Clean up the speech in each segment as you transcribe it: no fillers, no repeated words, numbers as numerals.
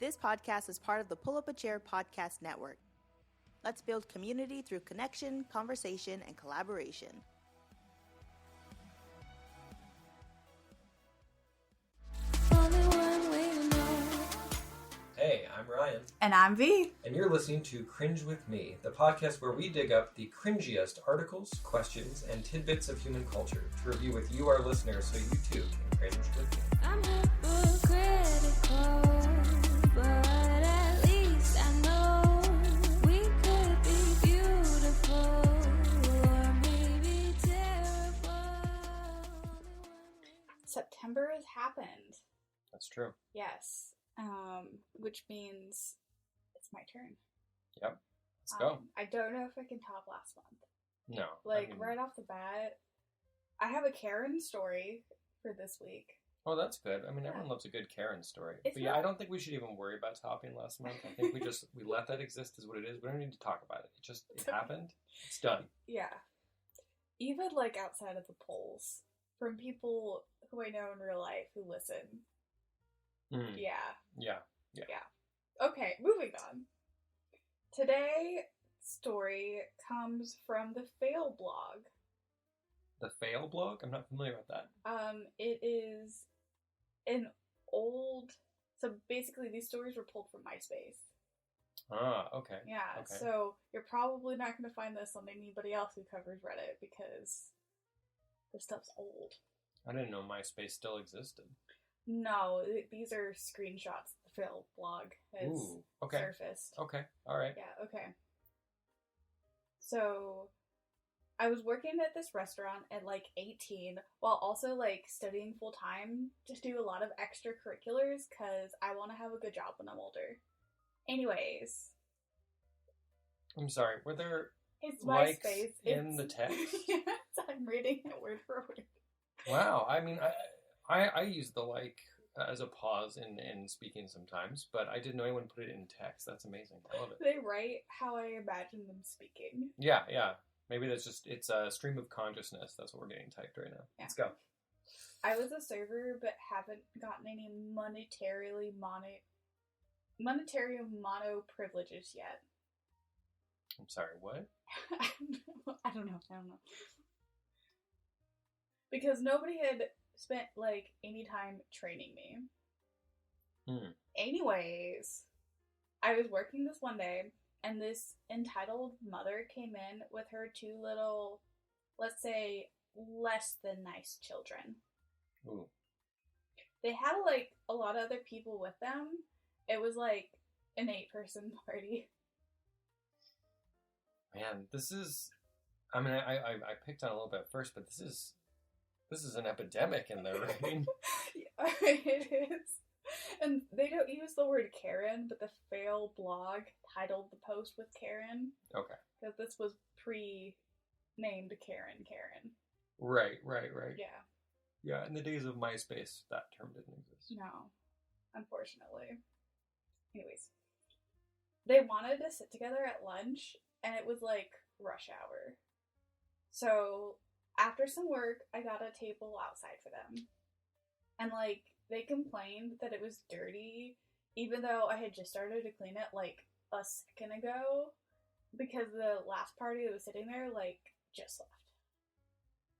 This podcast is part of the Pull Up a Chair podcast network. Let's build community through connection, conversation, and collaboration. Hey, I'm Ryan. And I'm V. And you're listening to Cringe With Me, the podcast where we dig up the cringiest articles, questions, and tidbits of human culture to review with you, our listeners, so you too can cringe with me. I'm hypocritical, but at least I know we could be beautiful or maybe terrible. September has happened. That's true. Yes. Which means it's my turn. Yep. Let's go. I don't know if I can top last month. No. Right off the bat, I have a Karen story for this week. Oh, that's good. I mean, everyone loves a good Karen story. It's but yeah, I don't think we should even worry about topping last month. I think we let that exist as what it is. We don't need to talk about it. It happened. It's done. Yeah. Even outside of the polls, from people who I know in real life who listen. Yeah. Okay, moving on. Today's story comes from the Fail blog. The Fail blog? I'm not familiar with that. It is an old... So basically these stories were pulled from MySpace. Ah, okay. Yeah, okay. So you're probably not going to find this on anybody else who covers Reddit because this stuff's old. I didn't know MySpace still existed. No, these are screenshots the Fail blog has surfaced. Okay, alright. Yeah, okay. So, I was working at this restaurant at 18 while also studying full time to do a lot of extracurriculars because I want to have a good job when I'm older. Anyways. I'm sorry, were there it's likes MySpace. in the text? Yes, I'm reading it word for word. Wow, I mean, I use the as a pause in speaking sometimes, but I didn't know anyone put it in text. That's amazing. I love it. They write how I imagine them speaking. Yeah. Maybe it's a stream of consciousness. That's what we're getting typed right now. Yeah. Let's go. I was a server, but haven't gotten any monetary mono privileges yet. I'm sorry, what? I don't know. Because nobody had spent any time training me. Anyways, I was working this one day and this entitled mother came in with her two little, let's say, less than nice children. Ooh. They had a lot of other people with them. It was an 8-person party. Man, this is, I mean, I picked on a little bit first, but this is an epidemic in there, right? Yeah, it is. And they don't use the word Karen, but the Fail blog titled the post with Karen. Okay. Because this was pre-named Karen. Right. Yeah. Yeah, in the days of MySpace, that term didn't exist. No, unfortunately. Anyways. They wanted to sit together at lunch, and it was rush hour. So after some work, I got a table outside for them. And, they complained that it was dirty, even though I had just started to clean it, a second ago, because the last party that was sitting there, just left.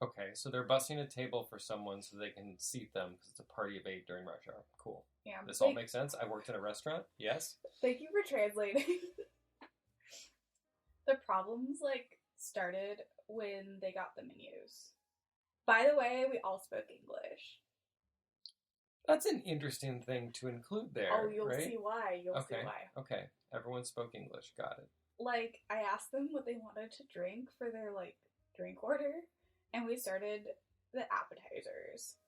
Okay, so they're busting a table for someone so they can seat them, because it's a party of 8 during rush hour. Cool. Yeah. This all makes sense? I worked in a restaurant? Yes? Thank you for translating. The problems, started when they got the menus. By the way, we all spoke English. That's an interesting thing to include there. Oh, you'll right? see why. You'll see why. Okay. Everyone spoke English. Got it. I asked them what they wanted to drink for their, drink order, and we started the appetizers.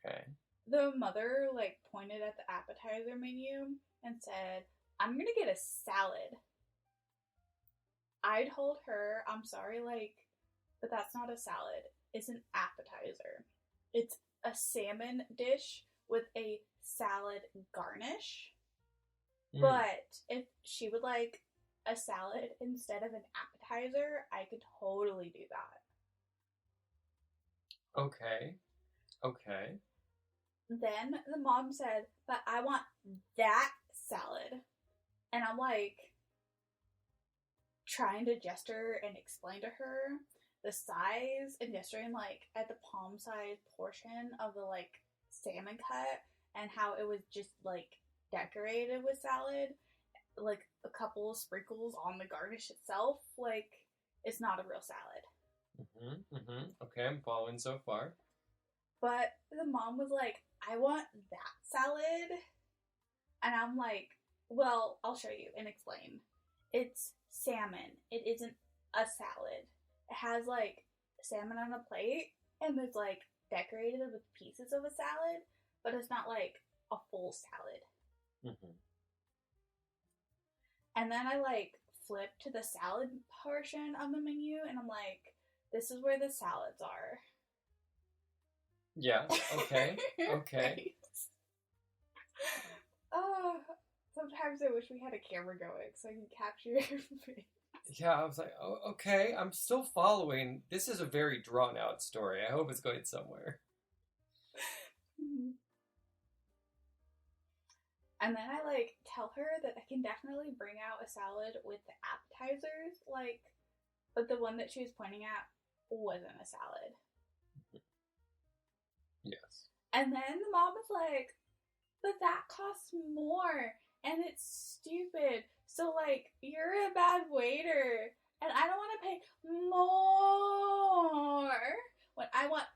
Okay. The mother, pointed at the appetizer menu and said, I'm gonna get a salad. I told her, I'm sorry, but that's not a salad. It's an appetizer. It's a salmon dish with a salad garnish. But if she would like a salad instead of an appetizer, I could totally do that. Okay. Then the mom said, but I want that salad. And I'm like, trying to gesture and explain to her the size and gesturing like at the palm size portion of the like salmon cut and how it was just like decorated with salad, like a couple of sprinkles on the garnish itself. Like, it's not a real salad. Okay, I'm following so far. But the mom was like, I want that salad. And I'm like, well, I'll show you and explain. It's salmon. It isn't a salad. It has like salmon on a plate and it's like decorated with pieces of a salad, but it's not like a full salad. And then I like flip to the salad portion of the menu and I'm like, this is where the salads are. Yeah, okay, okay. Oh, sometimes I wish we had a camera going so I can capture everything. Yeah, I was like, oh, okay, I'm still following. This is a very drawn-out story. I hope it's going somewhere. And then I, like, tell her that I can definitely bring out a salad with the appetizers, like, but the one that she was pointing at wasn't a salad. Yes. And then the mom was like, but that costs more, and it's stupid. So, like, you're a bad waiter, and I don't want to pay more when I want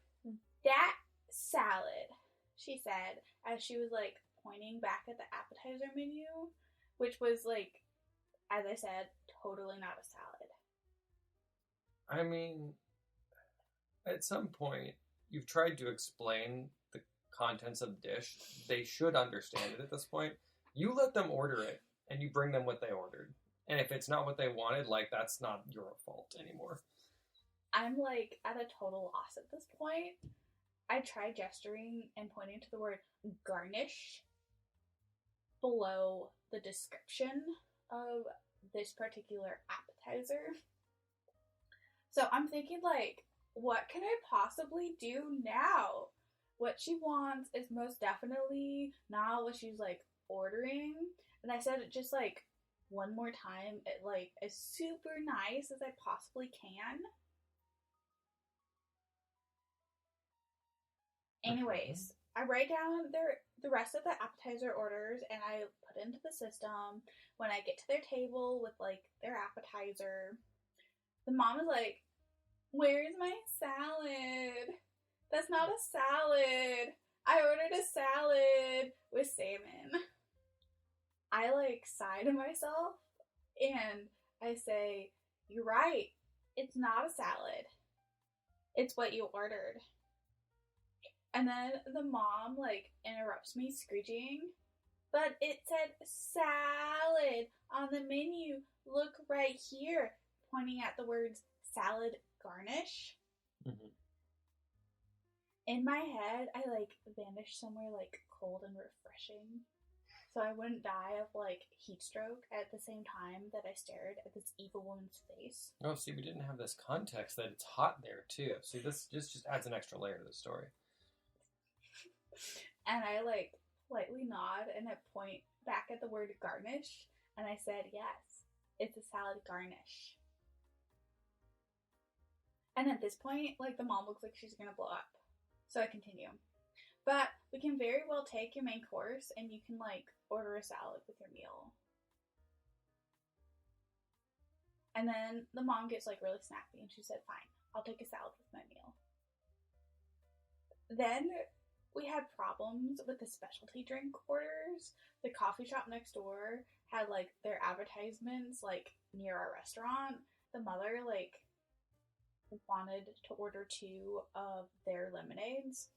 that salad, she said, as she was, like, pointing back at the appetizer menu, which was, like, as I said, totally not a salad. I mean, at some point, you've tried to explain the contents of the dish. They should understand it at this point. You let them order it, and you bring them what they ordered. And if it's not what they wanted, like, that's not your fault anymore. I'm, like, at a total loss at this point. I tried gesturing and pointing to the word garnish below the description of this particular appetizer. So I'm thinking, like, what can I possibly do now? What she wants is most definitely not what she's, like, ordering. And I said it just, like, one more time, like, as super nice as I possibly can. Anyways, I write down the rest of the appetizer orders and I put into the system. When I get to their table with, like, their appetizer, the mom is like, where's my salad? That's not a salad. I ordered a salad with salmon. I, like, sigh to myself and I say, you're right. It's not a salad. It's what you ordered. And then the mom, like, interrupts me screeching. But it said salad on the menu. Look right here. Pointing at the words salad garnish. In my head, I, like, vanished somewhere, like, cold and refreshing. So I wouldn't die of, like, heat stroke at the same time that I stared at this evil woman's face. Oh, see, we didn't have this context that it's hot there, too. See, this just adds an extra layer to the story. And I, like, politely nod and I point back at the word garnish. And I said, yes, it's a salad garnish. And at this point, like, the mom looks like she's gonna blow up. So I continue. But we can very well take your main course and you can, like, order a salad with your meal. And then the mom gets, like, really snappy and she said, fine, I'll take a salad with my meal. Then we had problems with the specialty drink orders. The coffee shop next door had, like, their advertisements, like, near our restaurant. The mother, like, wanted to order 2 of their lemonades.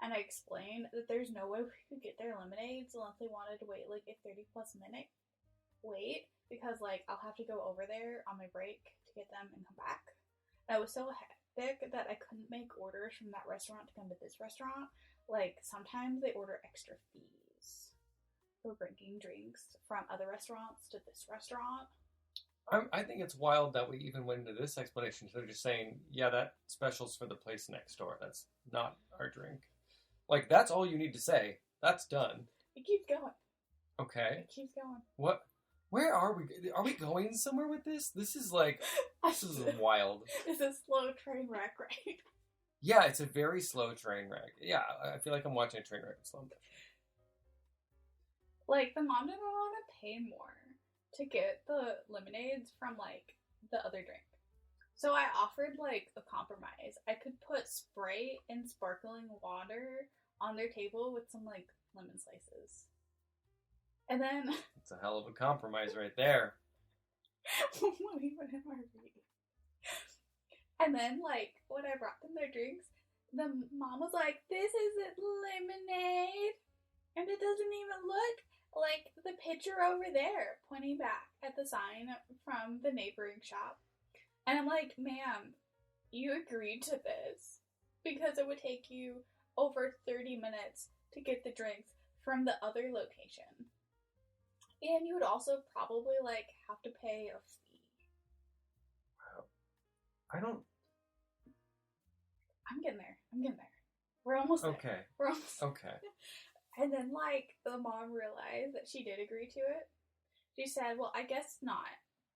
And I explained that there's no way we could get their lemonades unless they wanted to wait, like, a 30-plus minute wait. Because, like, I'll have to go over there on my break to get them and come back. And I was so hectic that I couldn't make orders from that restaurant to come to this restaurant. Like, sometimes they order extra fees for bringing drinks from other restaurants to this restaurant. I think it's wild that we even went into this explanation. So they're just saying, yeah, that special's for the place next door. That's not our drink. Like, that's all you need to say. That's done. It keeps going. Okay. It keeps going. What? Where are we? Are we going somewhere with this? This is like, this is wild. It's a slow train wreck, right? Yeah, it's a very slow train wreck. Yeah, I feel like I'm watching a train wreck in slow motion. Like, the mom didn't want to pay more to get the lemonades from, like, the other drink. So I offered, like, a compromise. I could put Sprite and sparkling water on their table with some, like, lemon slices. And then... It's a hell of a compromise right there. And then, like, when I brought them their drinks, the mom was like, "This isn't lemonade. And it doesn't even look like the picture over there," pointing back at the sign from the neighboring shop. And I'm like, "Ma'am, you agreed to this because it would take you over 30 minutes to get the drinks from the other location. And you would also probably, like, have to pay a fee." Wow. I'm getting there. We're almost there. Okay. We're almost there. Okay. And then, like, the mom realized that she did agree to it. She said, "Well, I guess not,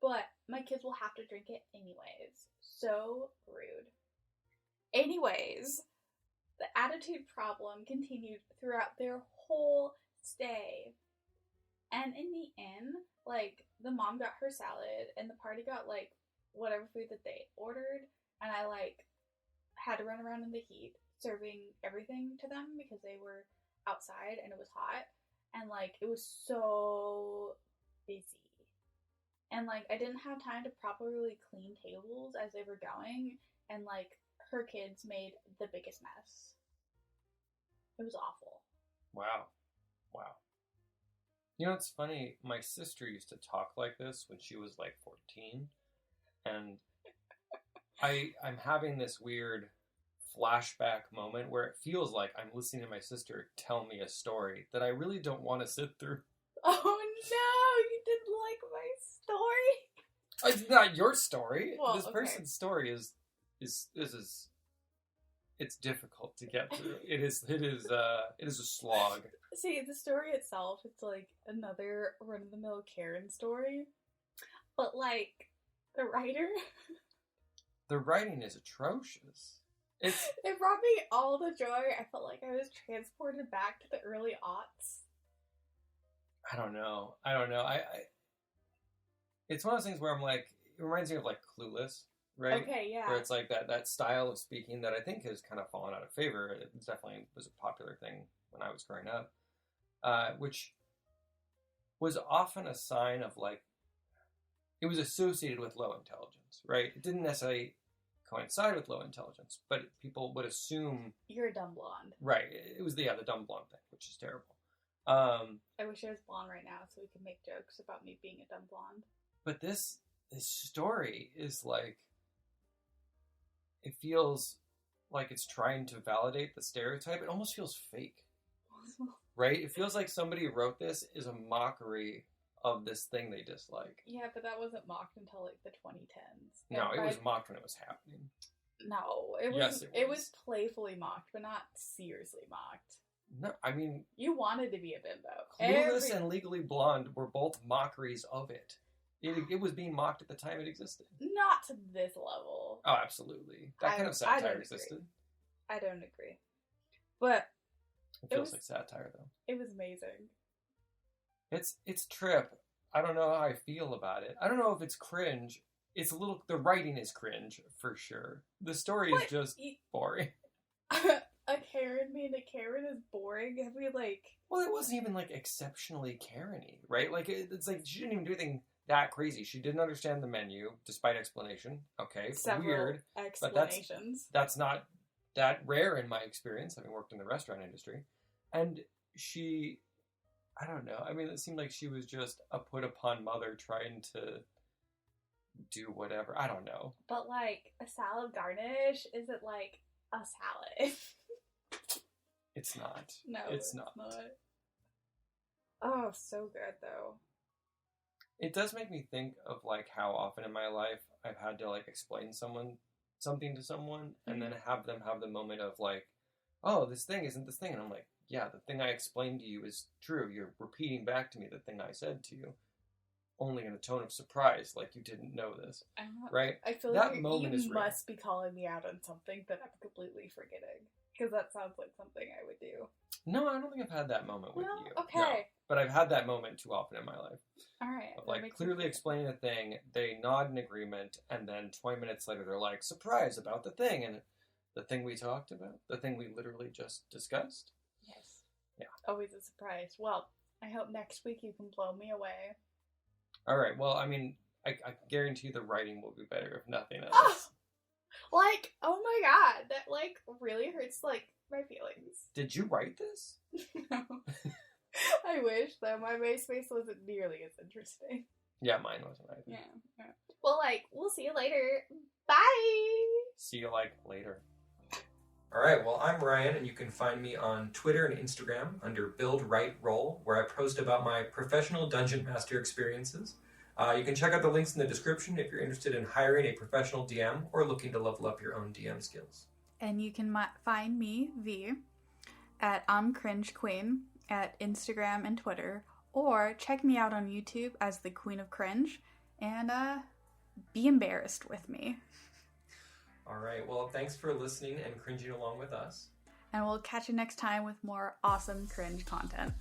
but my kids will have to drink it anyways." So rude. Anyways, the attitude problem continued throughout their whole stay. And in the end, like, the mom got her salad, and the party got, like, whatever food that they ordered, and I, like, had to run around in the heat serving everything to them because they were outside and it was hot, and, like, it was so busy. And, like, I didn't have time to properly clean tables as they were going, and, like, her kids made the biggest mess. It was awful. Wow. You know, it's funny. My sister used to talk like this when she was like 14. And I'm having this weird flashback moment where it feels like I'm listening to my sister tell me a story that I really don't want to sit through. Oh no, you didn't like my story? It's not your story. Well, this okay. person's story is it's difficult to get through. It is a slog. See, the story itself, it's like another run-of-the-mill Karen story. But, like, the writer... The writing is atrocious. It brought me all the joy. I felt like I was transported back to the early aughts. I don't know. I it's one of those things where I'm like, it reminds me of like Clueless, right? Okay, yeah. Where it's like that style of speaking that I think has kind of fallen out of favor. It definitely was a popular thing when I was growing up, which was often a sign of like, it was associated with low intelligence, right? It didn't necessarily coincide with low intelligence, but people would assume... You're a dumb blonde. Right. It was the dumb blonde thing, which is terrible. I wish I was blonde right now so we could make jokes about me being a dumb blonde. But this story is like... It feels like it's trying to validate the stereotype. It almost feels fake. Right? It feels like somebody who wrote this is a mockery of this thing they dislike. Yeah, but that wasn't mocked until like the 2010s. No, it was mocked when it was happening. No, it was. Yes, it was playfully mocked, but not seriously mocked. No, I mean, you wanted to be a bimbo. Clueless and Legally Blonde were both mockeries of it. It was being mocked at the time it existed. Not to this level. Oh, absolutely. That kind of satire existed. I don't agree. But it feels like satire, though. It was amazing. It's trip. I don't know how I feel about it. I don't know if it's cringe. It's a little... The writing is cringe, for sure. The story is just boring. A Karen being a Karen is boring? Have we, like... Well, it wasn't even, like, exceptionally Karen-y, right? Like, it's like, she didn't even do anything that crazy. She didn't understand the menu, despite explanation. Okay, several weird. explanations. But that's not that rare in my experience, having worked in the restaurant industry. And she... I don't know. I mean, it seemed like she was just a put-upon mother trying to do whatever. I don't know. But, like, a salad garnish isn't, like, a salad. It's not. No, it's not. Oh, so good, though. It does make me think of, like, how often in my life I've had to, like, explain something to someone, and then have them have the moment of, like, oh, this thing isn't this thing. And I'm like, yeah, the thing I explained to you is true. You're repeating back to me the thing I said to you, only in a tone of surprise, like you didn't know this, right? I feel that like moment you is real. must be calling me out on something that I'm completely forgetting. Because that sounds like something I would do. No, I don't think I've had that moment with No? you. Okay. No. But I've had that moment too often in my life. Alright. Of like clearly explaining a thing, they nod in agreement, and then 20 minutes later they're like, surprise about the thing, and the thing we talked about, the thing we literally just discussed. Yes. Yeah. Always a surprise. Well, I hope next week you can blow me away. Alright, well, I mean, I guarantee the writing will be better if nothing else. Oh! Like, oh my god, that like really hurts like my feelings. Did you write this? No. I wish though my MySpace wasn't nearly as interesting. Yeah, mine wasn't either. Yeah. Well, like, we'll see you later. Bye! See you like later. Alright, well, I'm Ryan, and you can find me on Twitter and Instagram under Build Write Roll, where I post about my professional Dungeon Master experiences. You can check out the links in the description if you're interested in hiring a professional DM or looking to level up your own DM skills. And you can find me, V, at Cringe Queen at Instagram and Twitter, or check me out on YouTube as the Queen of Cringe, and be embarrassed with me. Alright, well, thanks for listening and cringing along with us. And we'll catch you next time with more awesome cringe content.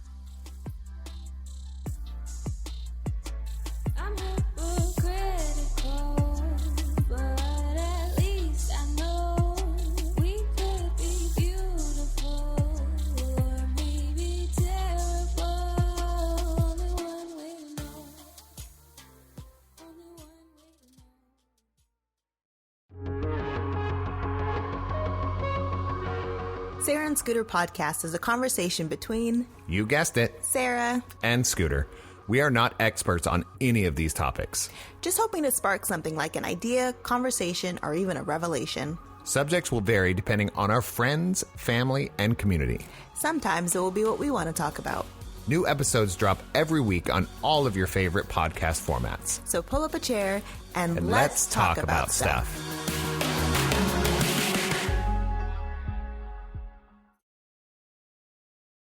I'm hypocritical, but at least I know we could be beautiful or maybe terrible. Only one way to know. Only one way to know. Sarah and Scooter Podcast is a conversation between You guessed it. Sarah, And Scooter. We are not experts on any of these topics. just hoping to spark something like an idea, conversation, or even a revelation. Subjects will vary depending on our friends, family, and community. Sometimes it will be what we want to talk about. New episodes drop every week on all of your favorite podcast formats. So pull up a chair and And let's talk about stuff.